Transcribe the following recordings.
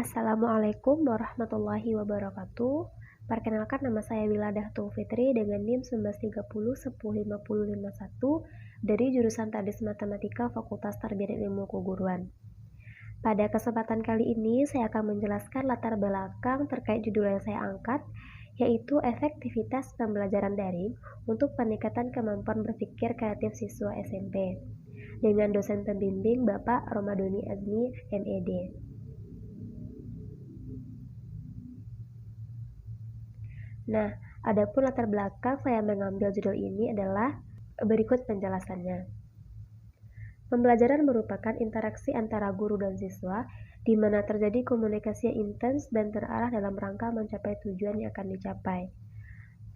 Assalamualaikum warahmatullahi wabarakatuh. Perkenalkan, nama saya Wiladah Fitri dengan NIM 1930105051 dari jurusan Tadis Matematika Fakultas Tarbiyah dan Ilmu Keguruan. Pada kesempatan kali ini saya akan menjelaskan latar belakang terkait judul yang saya angkat, yaitu efektivitas pembelajaran daring untuk peningkatan kemampuan berpikir kreatif siswa SMP dengan dosen pembimbing Bapak Romadhoni Azmi, MED. Nah, adapun latar belakang saya mengambil judul ini adalah berikut penjelasannya. Pembelajaran merupakan interaksi antara guru dan siswa, di mana terjadi komunikasi yang intens dan terarah dalam rangka mencapai tujuan yang akan dicapai.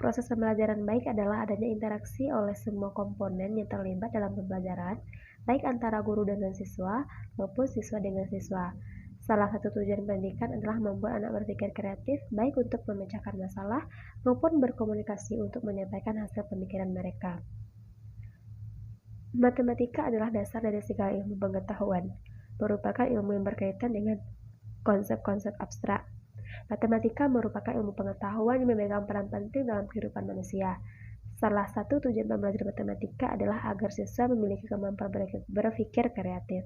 Proses pembelajaran baik adalah adanya interaksi oleh semua komponen yang terlibat dalam pembelajaran, baik antara guru dengan siswa maupun siswa dengan siswa. Salah satu tujuan pendidikan adalah membuat anak berpikir kreatif, baik untuk memecahkan masalah maupun berkomunikasi untuk menyampaikan hasil pemikiran mereka. Matematika adalah dasar dari segala ilmu pengetahuan, merupakan ilmu yang berkaitan dengan konsep-konsep abstrak. Matematika merupakan ilmu pengetahuan yang memegang peran penting dalam kehidupan manusia. Salah satu tujuan pembelajaran matematika adalah agar siswa memiliki kemampuan berpikir kreatif.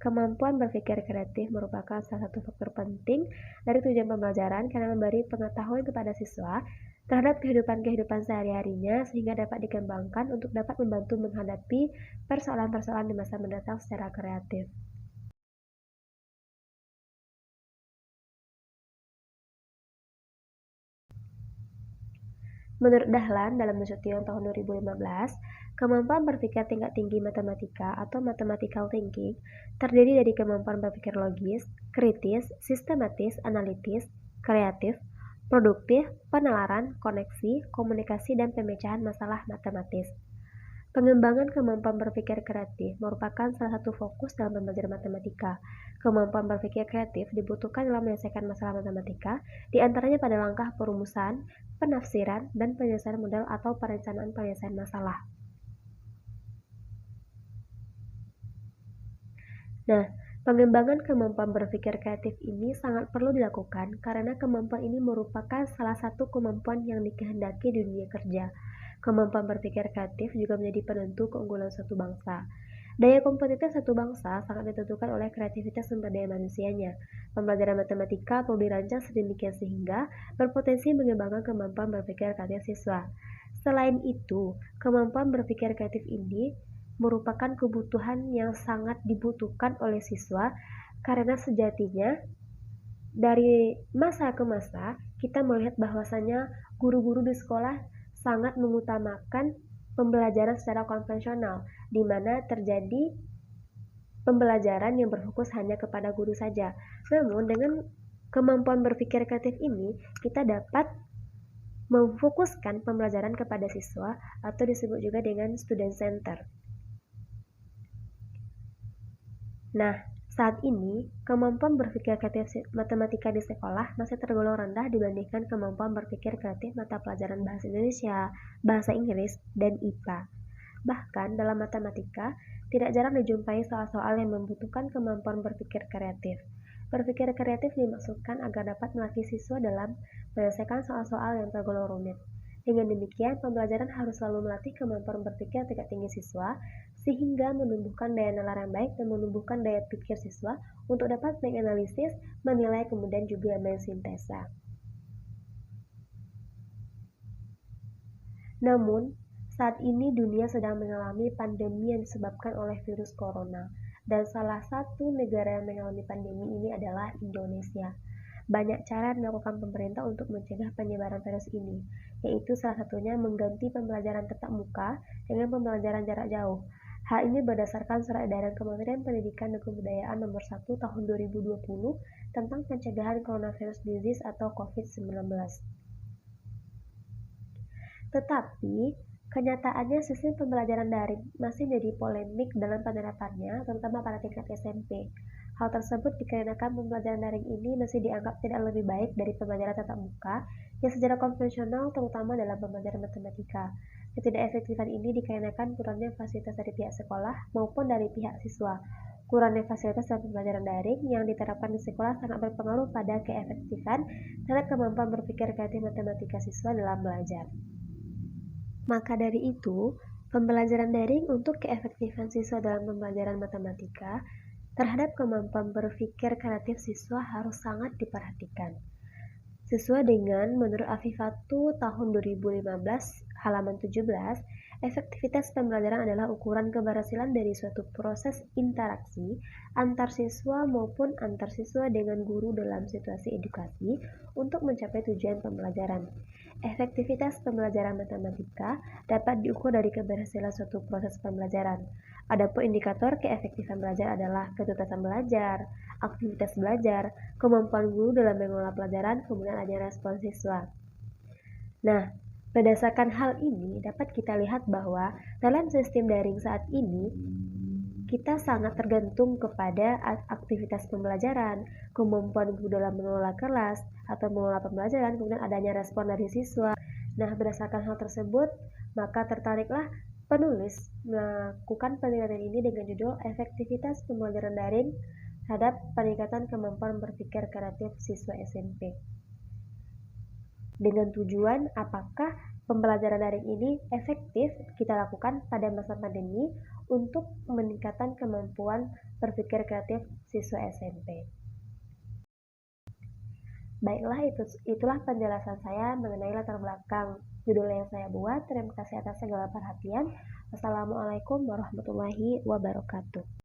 Kemampuan berpikir kreatif merupakan salah satu faktor penting dari tujuan pembelajaran karena memberi pengetahuan kepada siswa terhadap kehidupan sehari-harinya sehingga dapat dikembangkan untuk dapat membantu menghadapi persoalan-persoalan di masa mendatang secara kreatif. Menurut Dahlan dalam Nasution tahun 2015, kemampuan berpikir tingkat tinggi matematika atau mathematical thinking terdiri dari kemampuan berpikir logis, kritis, sistematis, analitis, kreatif, produktif, penalaran, koneksi, komunikasi, dan pemecahan masalah matematis. Pengembangan kemampuan berpikir kreatif merupakan salah satu fokus dalam belajar matematika. Kemampuan berpikir kreatif dibutuhkan dalam menyelesaikan masalah matematika, di antaranya pada langkah perumusan, penafsiran, dan penyelesaian model atau perencanaan penyelesaian masalah. Nah, pengembangan kemampuan berpikir kreatif ini sangat perlu dilakukan karena kemampuan ini merupakan salah satu kemampuan yang dikehendaki di dunia kerja. Kemampuan berpikir kreatif juga menjadi penentu keunggulan suatu bangsa. Daya kompetitif satu bangsa sangat ditentukan oleh kreativitas sumber daya manusianya. Pembelajaran matematika perlu dirancang sedemikian sehingga berpotensi mengembangkan kemampuan berpikir kreatif siswa. Selain itu, kemampuan berpikir kreatif ini merupakan kebutuhan yang sangat dibutuhkan oleh siswa karena sejatinya dari masa ke masa kita melihat bahwasanya guru-guru di sekolah sangat mengutamakan pembelajaran secara konvensional, di mana terjadi pembelajaran yang berfokus hanya kepada guru saja. Namun dengan kemampuan berpikir kreatif ini, kita dapat memfokuskan pembelajaran kepada siswa atau disebut juga dengan student center. Nah, saat ini kemampuan berpikir kreatif matematika di sekolah masih tergolong rendah dibandingkan kemampuan berpikir kreatif mata pelajaran bahasa Indonesia, bahasa Inggris, dan IPA. Bahkan dalam matematika, tidak jarang dijumpai soal-soal yang membutuhkan kemampuan berpikir kreatif. Berpikir kreatif dimaksudkan agar dapat melatih siswa dalam menyelesaikan soal-soal yang tergolong rumit. Dengan demikian, pembelajaran harus selalu melatih kemampuan berpikir tingkat tinggi siswa, sehingga menumbuhkan daya nalar yang baik dan menumbuhkan daya pikir siswa untuk dapat menganalisis, menilai, kemudian juga mensintesa. Namun, saat ini dunia sedang mengalami pandemi yang disebabkan oleh virus corona, dan salah satu negara yang mengalami pandemi ini adalah Indonesia. Banyak cara yang dilakukan pemerintah untuk mencegah penyebaran virus ini, yaitu salah satunya mengganti pembelajaran tatap muka dengan pembelajaran jarak jauh. Hal ini berdasarkan surat edaran Kementerian Pendidikan dan Kebudayaan nomor 1 tahun 2020 tentang pencegahan coronavirus disease atau COVID-19. Tetapi, kenyataannya sistem pembelajaran daring masih jadi polemik dalam penerapannya, terutama pada tingkat SMP. Hal tersebut dikarenakan pembelajaran daring ini masih dianggap tidak lebih baik dari pembelajaran tatap muka yang secara konvensional, terutama dalam pembelajaran matematika. Ketidakefektifan ini dikarenakan kurangnya fasilitas dari pihak sekolah maupun dari pihak siswa, kurangnya fasilitas dan pembelajaran daring yang diterapkan di sekolah sangat berpengaruh pada keefektifan terhadap kemampuan berpikir kreatif matematika siswa dalam belajar. Maka dari itu, pembelajaran daring untuk keefektifan siswa dalam pembelajaran matematika terhadap kemampuan berpikir kreatif siswa harus sangat diperhatikan. Sesuai dengan menurut Afifatu tahun 2015 halaman 17, efektivitas pembelajaran adalah ukuran keberhasilan dari suatu proses interaksi antar siswa maupun antar siswa dengan guru dalam situasi edukasi untuk mencapai tujuan pembelajaran. Efektivitas pembelajaran matematika dapat diukur dari keberhasilan suatu proses pembelajaran. Adapun indikator keefektifan belajar adalah ketuntasan belajar, aktivitas belajar, kemampuan guru dalam mengelola pelajaran, kemudian adanya respon siswa. Nah, berdasarkan hal ini dapat kita lihat bahwa dalam sistem daring saat ini kita sangat tergantung kepada aktivitas pembelajaran, kemampuan guru dalam mengelola kelas atau mengelola pembelajaran, kemudian adanya respon dari siswa. Nah, berdasarkan hal tersebut, maka tertariklah penulis melakukan penelitian ini dengan judul Efektivitas Pembelajaran Daring terhadap Peningkatan Kemampuan Berpikir Kreatif Siswa SMP. Dengan tujuan apakah pembelajaran daring ini efektif kita lakukan pada masa pandemi untuk meningkatkan kemampuan berpikir kreatif siswa SMP. Baiklah, itulah penjelasan saya mengenai latar belakang judul yang saya buat. Terima kasih atas segala perhatian. Wassalamualaikum warahmatullahi wabarakatuh.